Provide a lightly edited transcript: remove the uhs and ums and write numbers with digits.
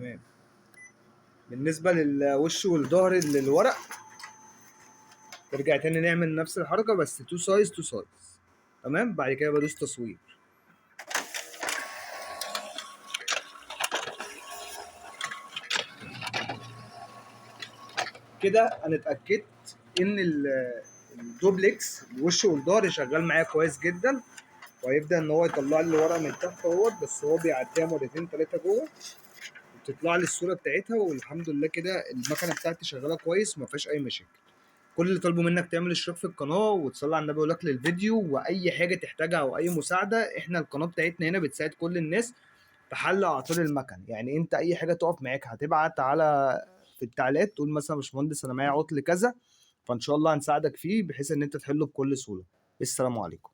تمام. بالنسبة للوش والظهر للورق ترجع تاني نعمل نفس الحركة بس تو سايز تو سايز. تمام. بعد كده بدوس تصوير. كده انا اتأكدت ان الدوبلكس الوش والظهر شغال معايا كويس جدا، وهيبدأ ان هو يطلع لي الورقة من تحت اهوت، بس هو بيعديها مرتين تلاتة جوه وبتطلع لي الصورة بتاعتها، والحمد لله كده المكنة بتاعتي شغالة كويس وما فيهاش اي مشاكل. كل اللي طالبه منك تعمل اشتراك في القناه وتصلي على النبي ولك للفيديو، واي حاجه تحتاجها او اي مساعده احنا القناه بتاعتنا هنا بتساعد كل الناس في حل اعطال المكن. يعني انت اي حاجه تقف معاك هتبعت على في التعليقات تقول مثلا يا باشمهندس انا معايا عطل كذا، فان شاء الله هنساعدك فيه بحيث ان انت تحله بكل سهوله. السلام عليكم.